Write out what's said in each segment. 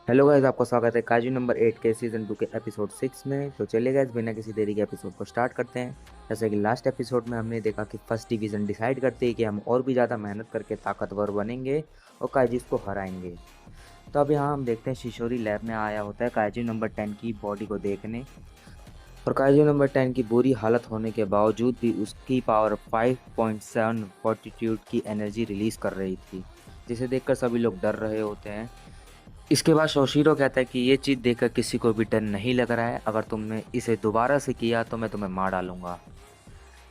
Hello guys, आपका स्वागत है काजू नंबर 8 के सीजन 2 के एपिसोड 6 में। तो चलिए गाइस, बिना किसी देरी के एपिसोड को स्टार्ट करते हैं। जैसे कि लास्ट एपिसोड में हमने देखा कि फर्स्ट डिवीज़न डिसाइड करती है कि हम और भी ज़्यादा मेहनत करके ताकतवर बनेंगे और काइजिस को हराएंगे। तो अब यहाँ हम देखते हैं शिशोरी लैब में आया होता है काइजू नंबर 10 की बॉडी को देखने। और काइजू नंबर 10 की बुरी हालत होने के बावजूद भी उसकी पावर 5.7 फॉर्टिट्यूड की एनर्जी रिलीज कर रही थी, जिसे देखकर सभी लोग डर रहे होते हैं। इसके बाद शोशिरो कहता है कि ये चीज़ देखकर किसी को भी डर नहीं लग रहा है, अगर तुमने इसे दोबारा से किया तो मैं तुम्हें मार डालूंगा।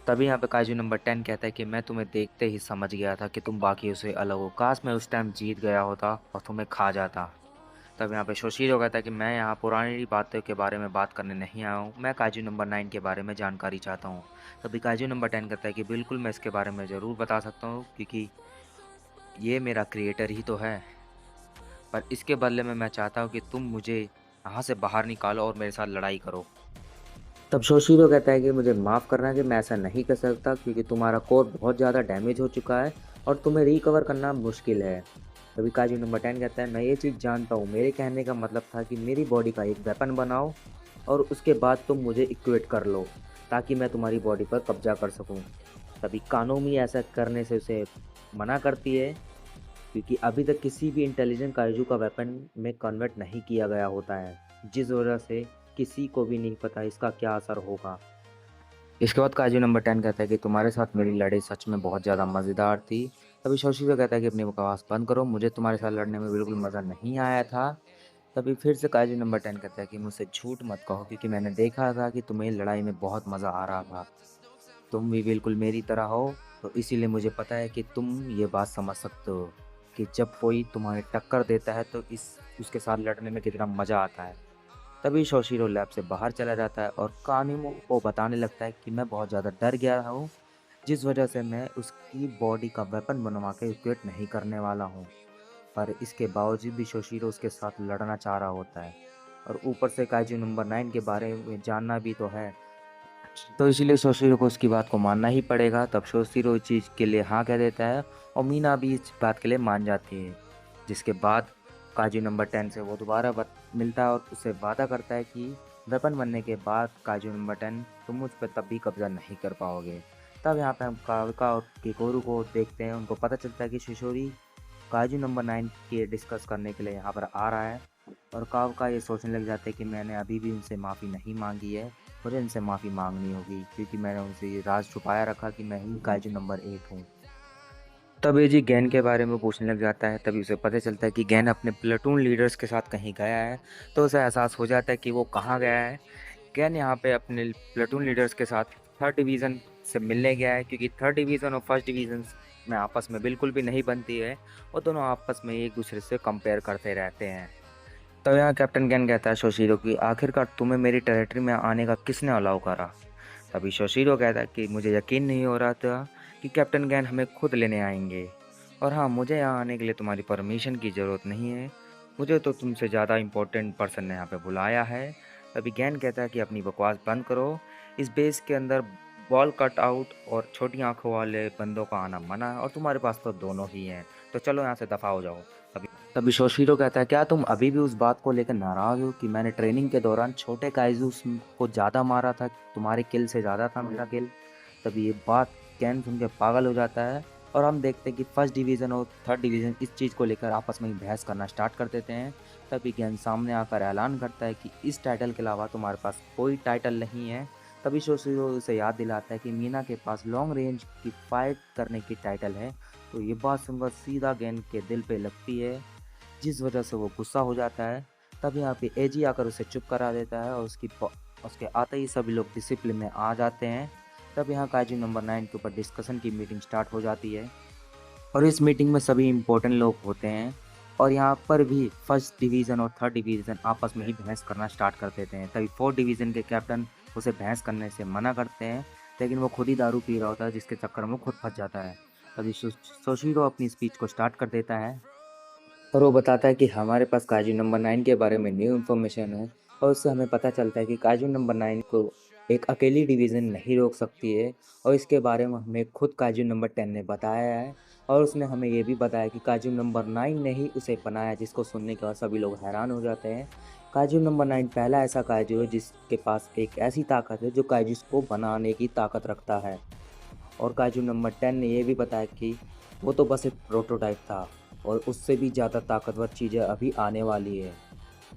तभी यहाँ पे काजू नंबर 10 कहता है कि मैं तुम्हें देखते ही समझ गया था कि तुम बाकियों से अलग हो, काश मैं उस टाइम जीत गया होता और तुम्हें खा जाता। तब यहाँ पे शोशिरो कहता है कि मैं यहाँ पुरानी बातों के बारे में बात करने नहीं आया हूँ, मैं काजू नंबर 9 के बारे में जानकारी चाहता हूँ। तभी काजू नंबर 10 कहता है कि बिल्कुल मैं इसके बारे में ज़रूर बता सकता हूँ, क्योंकि ये मेरा क्रिएटर ही तो है। पर इसके बदले में मैं चाहता हूँ कि तुम मुझे यहाँ से बाहर निकालो और मेरे साथ लड़ाई करो। तब शोशिरो कहता है कि मुझे माफ़ करना कि मैं ऐसा नहीं कर सकता, क्योंकि तुम्हारा कोर बहुत ज़्यादा डैमेज हो चुका है और तुम्हें रिकवर करना मुश्किल है। तभी काजू नंबर 10 कहता है, मैं ये चीज़ जानता हूँ, मेरे कहने का मतलब था कि मेरी बॉडी का एक वेपन बनाओ और उसके बाद तुम मुझे इक्वेट कर लो, ताकि मैं तुम्हारी बॉडी पर कब्जा कर सकूँ। तभी कानोमी ऐसा करने से उसे मना करती है, क्योंकि अभी तक किसी भी इंटेलिजेंट काइजू का वेपन में कन्वर्ट नहीं किया गया होता है, जिस वजह से किसी को भी नहीं पता इसका क्या असर होगा। इसके बाद काजू नंबर 10 कहता है कि तुम्हारे साथ मेरी लड़ाई सच में बहुत ज़्यादा मज़ेदार थी। तभी शोशिरो कहता है कि अपनी बकवास बंद करो, मुझे तुम्हारे साथ लड़ने में बिल्कुल मज़ा नहीं आया था। तभी फिर से काजू नंबर 10 कहता है कि मुझसे झूठ मत कहो, क्योंकि मैंने देखा था कि तुम्हें लड़ाई में बहुत मज़ा आ रहा था। तुम भी बिल्कुल मेरी तरह हो, तो इसीलिए मुझे पता है कि तुम ये बात समझ सकते हो कि जब कोई तुम्हारे टक्कर देता है तो इस उसके साथ लड़ने में कितना मज़ा आता है। तभी शोशिरो लैब से बाहर चला जाता है और कानिमो को बताने लगता है कि मैं बहुत ज़्यादा डर गया हूँ, जिस वजह से मैं उसकी बॉडी का वेपन बनवा के इक्वेट नहीं करने वाला हूँ। पर इसके बावजूद भी शोशिरो उसके साथ लड़ना चाह रहा होता है, और ऊपर से काइजू नंबर 9 के बारे में जानना भी तो है। तो इसीलिए शोशिरो को उसकी बात को मानना ही पड़ेगा। तब शोशिरो इस चीज़ के लिए हाँ कह देता है और मीना भी इस बात के लिए मान जाती है। जिसके बाद काजू नंबर 10 से वो दोबारा मिलता है और उससे वादा करता है कि वेपन बनने के बाद काजू नंबर 10 तुम मुझ पर तब भी कब्जा नहीं कर पाओगे। तब यहाँ पे हम काविका और किकोरू को देखते हैं, उनको पता चलता है कि शिशोरी काजू नंबर 9 के डिस्कस करने के लिए यहाँ पर आ रहा है। और काविका ये सोचने लग जाते हैं कि मैंने अभी भी उनसे माफ़ी नहीं मांगी है, मुझे इनसे माफ़ी मांगनी होगी, क्योंकि मैंने उनसे ये राज छुपाया रखा कि मैं ही काइजू नंबर 8 हूँ। तब एजी गैन के बारे में पूछने लग जाता है। तभी उसे पता चलता है कि गैन अपने प्लेटून लीडर्स के साथ कहीं गया है। तो उसे एहसास हो जाता है कि वो कहाँ गया है। गैन यहाँ पे अपने प्लेटून लीडर्स के साथ थर्ड डिवीज़न से मिलने गया है, क्योंकि थर्ड डिवीज़न और फर्स्ट डिवीज़न में आपस में बिल्कुल भी नहीं बनती है, और दोनों आपस में एक दूसरे से कंपेयर करते रहते हैं। तो यहाँ कैप्टन गैन कहता है शोशिरो की, आखिरकार तुम्हें मेरी टेरिटरी में आने का किसने अलाउ करा। तभी शोशिरो कहता है कि मुझे यकीन नहीं हो रहा था कि कैप्टन गैन हमें खुद लेने आएंगे, और हाँ, मुझे यहाँ आने के लिए तुम्हारी परमिशन की ज़रूरत नहीं है, मुझे तो तुमसे ज़्यादा इम्पोर्टेंट पर्सन ने यहाँ पे बुलाया है। तभी गैन कहता है कि अपनी बकवास बंद करो, इस बेस के अंदर बॉल कट आउट और छोटी आंखों वाले बंदों का आना मना है, और तुम्हारे पास तो दोनों ही हैं, तो चलो यहाँ से दफ़ा हो जाओ। तभी तभी शोशिरो कहता है, क्या तुम अभी भी उस बात को लेकर नाराज़ हो कि मैंने ट्रेनिंग के दौरान छोटे काइजूस को ज़्यादा मारा था, तुम्हारे किल से ज़्यादा था मेरा किल। तभी ये बात कैन सुन के पागल हो जाता है, और हम देखते हैं कि फर्स्ट डिवीज़न और थर्ड डिवीज़न इस चीज़ को लेकर आपस में ही बहस करना स्टार्ट कर देते हैं। तभी कैन सामने आकर ऐलान करता है कि इस टाइटल के अलावा तुम्हारे पास कोई टाइटल नहीं है। तभी शोशिरो उसे याद दिलाता है कि मीना के पास लॉन्ग रेंज की फाइट करने की टाइटल है। तो ये बात सुनकर सीधा गैन के दिल पे लगती है, जिस वजह से वो गुस्सा हो जाता है। तब यहाँ पे एजी आकर उसे चुप करा देता है, और उसके आते ही सभी लोग डिसिप्लिन में आ जाते हैं। तब यहाँ काजू नंबर 9 के ऊपर डिस्कशन की मीटिंग स्टार्ट हो जाती है, और इस मीटिंग में सभी इम्पोर्टेंट लोग होते हैं। और यहाँ पर भी फर्स्ट डिवीज़न और थर्ड डिवीज़न आपस में ही बहस करना स्टार्ट कर देते हैं। तभी फोर्थ डिवीज़न के कैप्टन उसे बहस करने से मना करते हैं, लेकिन वो खुद ही दारू पी रहा होता है, जिसके चक्कर में वो खुद फंस जाता है। तभी सोशिरो अपनी स्पीच को स्टार्ट कर देता है, और वो बताता है कि हमारे पास काजू नंबर 9 के बारे में न्यू इन्फॉर्मेशन है, और उससे हमें पता चलता है कि काजू नंबर 9 को एक अकेली डिवीज़न नहीं रोक सकती है, और इसके बारे में हमें खुद काजू नंबर 10 ने बताया है। और उसने हमें ये भी बताया कि काजू नंबर 9 ने ही उसे बनाया, जिसको सुनने के बाद सभी लोग हैरान हो जाते हैं। काजू नंबर 9 पहला ऐसा काजू है जिसके पास एक ऐसी ताकत है जो काजूस को बनाने की ताकत रखता है। और काजू नंबर 10 ने ये भी बताया कि वो तो बस एक प्रोटोटाइप था और उससे भी ज़्यादा ताकतवर चीज़ें अभी आने वाली है।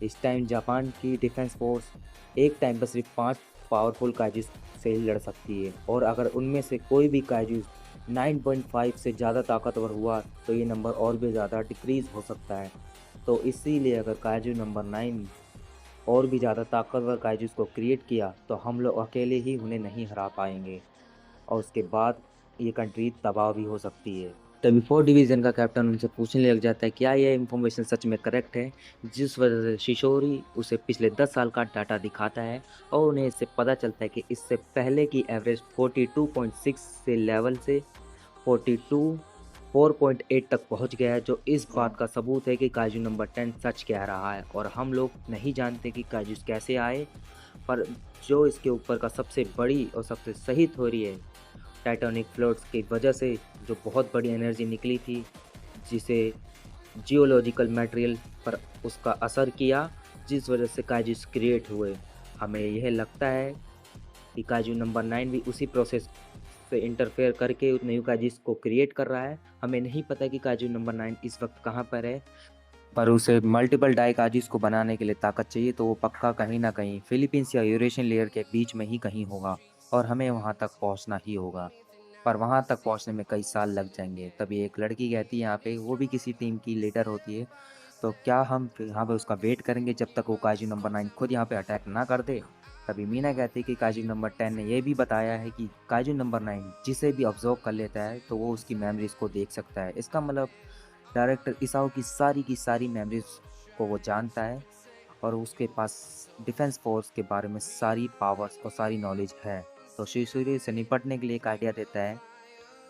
इस टाइम जापान की डिफेंस फोर्स एक टाइम पर सिर्फ 5 पावरफुल काजूस से ही लड़ सकती है, और अगर उनमें से कोई भी काजूस 9.5 से ज़्यादा ताकतवर हुआ तो ये नंबर और भी ज़्यादा डिक्रीज़ हो सकता है। तो इसीलिए अगर काजू नंबर 9 और भी ज़्यादा ताकतवर काजूस को क्रिएट किया तो हम लोग अकेले ही उन्हें नहीं हरा पाएंगे, और उसके बाद ये कंट्री तबाह भी हो सकती है। तभी 4 डिवीज़न का कैप्टन उनसे पूछने लग जाता है क्या यह इन्फॉर्मेशन सच में करेक्ट है, जिस वजह से शिशोरी उसे पिछले 10 साल का डाटा दिखाता है और उन्हें इससे पता चलता है कि इससे पहले की एवरेज 42.6 से लेवल से 42 4.8 तक पहुंच गया है, जो इस बात का सबूत है कि काजू नंबर 10 सच कह रहा है। और हम लोग नहीं जानते कि काजूस कैसे आए, पर जो इसके ऊपर का सबसे बड़ी और सबसे सही थ्योरी है, टाइटैनिक फ्लड्स की वजह से जो बहुत बड़ी एनर्जी निकली थी, जिसे जियोलॉजिकल मटेरियल पर उसका असर किया, जिस वजह से काजूस क्रिएट हुए। हमें यह लगता है कि काजू नंबर 9 भी उसी प्रोसेस से इंटरफेयर करके न्यू काजूस को क्रिएट कर रहा है। हमें नहीं पता कि काजू नंबर 9 इस वक्त कहाँ पर है, पर उसे मल्टीपल डाई काजूस को बनाने के लिए ताकत चाहिए, तो वो पक्का कहीं ना कहीं फिलीपींस या यूरेशियन लेयर के बीच में ही कहीं होगा, और हमें वहाँ तक पहुँचना ही होगा। पर वहाँ तक पहुँचने में कई साल लग जाएंगे। तभी एक लड़की कहती है यहाँ पे, वो भी किसी टीम की लीडर होती है, तो क्या हम फिर यहाँ पे उसका वेट करेंगे जब तक वो काजू नंबर 9 खुद यहाँ पे अटैक ना कर दे। तभी मीना कहती है कि काजू नंबर 10 ने यह भी बताया है कि काजू नंबर 9 जिसे भी ऑब्जर्व कर लेता है तो वो उसकी मेमोरीज को देख सकता है। इसका मतलब डायरेक्टर इसाओ की सारी मेमोरीज को वो जानता है, और उसके पास डिफेंस फोर्स के बारे में सारी पावर्स और सारी नॉलेज है। तो शिवसूर्य से निपटने के लिए एक आइडिया देता है,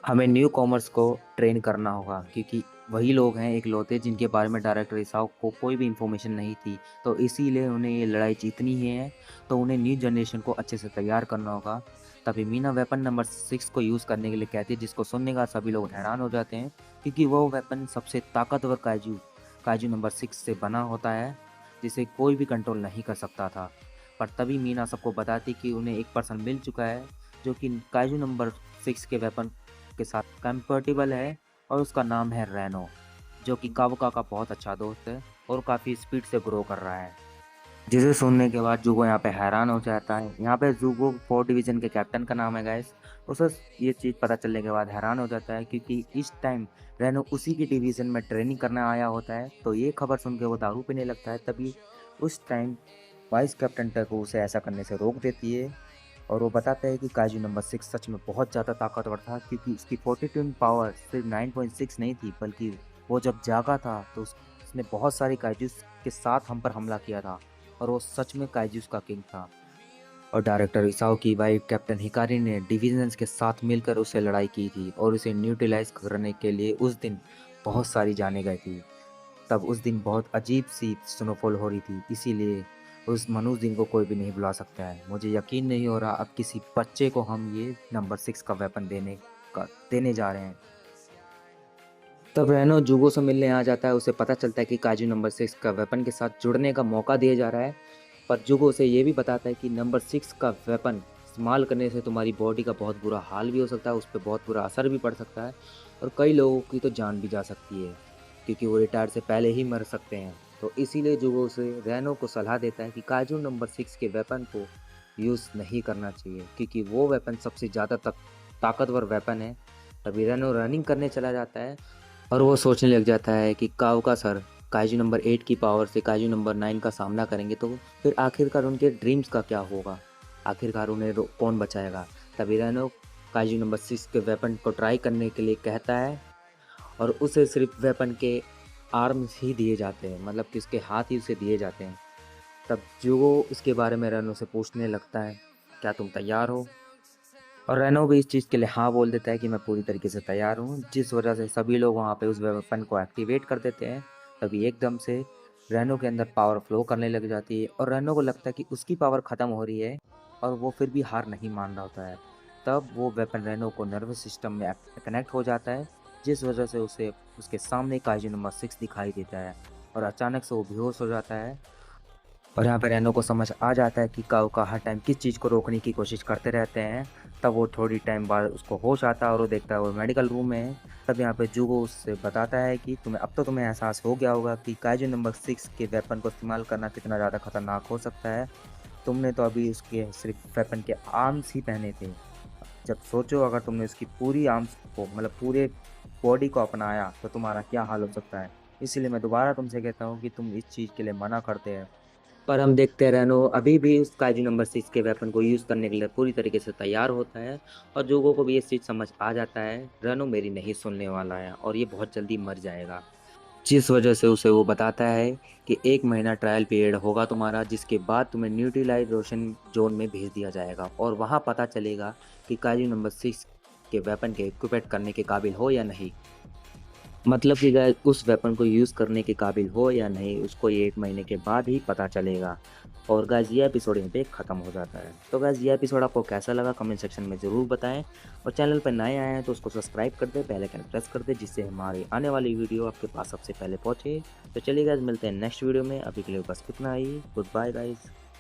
हमें न्यू कॉमर्स को ट्रेन करना होगा, क्योंकि वही लोग हैं इकलौते जिनके बारे में डायरेक्टर इसाओ को कोई भी इन्फॉर्मेशन नहीं थी, तो इसीलिए उन्हें ये लड़ाई जीतनी ही है। तो उन्हें न्यू जनरेशन को अच्छे से तैयार करना होगा। तभी मीना वेपन नंबर 6 को यूज़ करने के लिए कहती है, जिसको सुनने का सभी लोग हैरान हो जाते हैं, क्योंकि वो वेपन सबसे ताकतवर काजू काजू नंबर 6 से बना होता है, जिसे कोई भी कंट्रोल नहीं कर सकता था। पर तभी मीना सबको बताती कि उन्हें एक पर्सन मिल चुका है जो कि काजू नंबर 6 के वेपन के साथ कंफर्टेबल है, और उसका नाम है रैनो, जो कि कावका का बहुत अच्छा दोस्त है और काफ़ी स्पीड से ग्रो कर रहा है। जिसे सुनने के बाद जुगो यहाँ पे हैरान हो जाता है। यहाँ पे जुगो 4 डिवीज़न के कैप्टन का नाम है गाइस। उसे ये चीज़ पता चलने के बाद हैरान हो जाता है, क्योंकि इस टाइम रेनो उसी की डिवीज़न में ट्रेनिंग करने आया होता है। तो ये खबर सुन के वो दारू पीने लगता है। तभी उस टाइम वाइस कैप्टन टेको उसे ऐसा करने से रोक देती है, और वो बताता है कि काजू नंबर 6 सच में बहुत ज़्यादा ताकतवर था, क्योंकि उसकी 42 पावर सिर्फ 9.6 नहीं थी, बल्कि वो जब जागा था तो उसने बहुत सारे काजूस के साथ हम पर हमला किया था, और वो सच में काइजूस का किंग था। और डायरेक्टर इसाओ की वाइफ कैप्टन हिकारी ने डिविजन्स के साथ मिलकर उससे लड़ाई की थी, और उसे न्यूट्रलाइज करने के लिए उस दिन बहुत सारी जानें गई थी। तब उस दिन बहुत अजीब सी स्नोफॉल हो रही थी, इसीलिए उस मनुष्य दिन को कोई भी नहीं भुला सकता है। मुझे यकीन नहीं हो रहा अब किसी बच्चे को हम ये नंबर 6 का वेपन देने जा रहे हैं। तब रेनो जुगो से मिलने आ जाता है। उसे पता चलता है कि काजू नंबर 6 का वेपन के साथ जुड़ने का मौका दिया जा रहा है, पर जुगो उसे ये भी बताता है कि नंबर 6 का वेपन इस्तेमाल करने से तुम्हारी बॉडी का बहुत बुरा हाल भी हो सकता है, उस पर बहुत बुरा असर भी पड़ सकता है, और कई लोगों की तो जान भी जा सकती है, क्योंकि वो रिटायर से पहले ही मर सकते हैं। तो इसीलिए जुगो उसे रेनो को सलाह देता है कि काजू नंबर 6 के वेपन को यूज़ नहीं करना चाहिए, क्योंकि वो वेपन सबसे ज़्यादा ताकतवर वेपन है। तभी रेनो रनिंग करने चला जाता है, और वो सोचने लग जाता है कि कावका सर काजू नंबर 8 की पावर से काजू नंबर 9 का सामना करेंगे, तो फिर आखिरकार उनके ड्रीम्स का क्या होगा, आखिरकार उन्हें कौन बचाएगा। तभी रेनो काजू नंबर 6 के वेपन को ट्राई करने के लिए कहता है, और उसे सिर्फ वेपन के आर्म्स ही दिए जाते हैं, मतलब कि उसके हाथ ही उसे दिए जाते हैं। तब जो इसके बारे में रेनो से पूछने लगता है, क्या तुम तैयार हो? और रेनो भी इस चीज़ के लिए हाँ बोल देता है कि मैं पूरी तरीके से तैयार हूँ, जिस वजह से सभी लोग वहाँ पे उस वेपन को एक्टिवेट कर देते हैं। तभी एकदम से रेनो के अंदर पावर फ्लो करने लग जाती है, और रेनो को लगता है कि उसकी पावर ख़त्म हो रही है, और वो फिर भी हार नहीं मान रहा होता है। तब वो वेपन रेनो को नर्वस सिस्टम में कनेक्ट हो जाता है, जिस वजह से उसे उसके सामने काइजू नंबर 6 दिखाई देता है और अचानक से वो बेहोश हो जाता है। और यहाँ पे रेनो को समझ आ जाता है कि काओका हर टाइम किस चीज़ को रोकने की कोशिश करते रहते हैं। तब वो थोड़ी टाइम बाद उसको होश आता है और वो देखता है वो मेडिकल रूम में है। तब यहाँ पे जुगो उससे बताता है कि तुम्हें एहसास हो गया होगा कि काइजू नंबर 6 के वेपन को इस्तेमाल करना कितना ज़्यादा खतरनाक हो सकता है। तुमने तो अभी उसके सिर्फ वेपन के आर्म्स ही पहने थे। जब सोचो अगर तुमने उसकी पूरी आर्म्स को मतलब पूरे बॉडी को अपनाया तो तुम्हारा क्या हाल हो सकता है। इसीलिए मैं दोबारा तुमसे कहता हूँ कि तुम इस चीज़ के लिए मना करते हैं। पर हम देखते हैं रेनो अभी भी उस काइजू नंबर 6 के वेपन को यूज़ करने के लिए पूरी तरीके से तैयार होता है। और जोगो को भी ये चीज़ समझ आ जाता है रेनो मेरी नहीं सुनने वाला है और ये बहुत जल्दी मर जाएगा। जिस वजह से उसे वो बताता है कि 1 महीना ट्रायल पीरियड होगा तुम्हारा, जिसके बाद तुम्हें न्यूट्रलाइजेशन जोन में भेज दिया जाएगा और वहाँ पता चलेगा कि काइजू नंबर 6 के वेपन के इक्विप करने के काबिल हो या नहीं। मतलब कि गाइस उस वेपन को यूज़ करने के काबिल हो या नहीं, उसको ये 1 महीने के बाद ही पता चलेगा। और गाइस ये एपिसोड यहीं पे ख़त्म हो जाता है। तो गाइस ये एपिसोड आपको कैसा लगा कमेंट सेक्शन में ज़रूर बताएं। और चैनल पर नए आए हैं तो उसको सब्सक्राइब कर दें, बेल आइकन प्रेस कर दें, जिससे हमारी आने वाली वीडियो आपके पास सबसे पहले पहुँचे। तो चलिए गाइस मिलते हैं नेक्स्ट वीडियो में, अभी के लिए बस इतना ही। Good bye guys.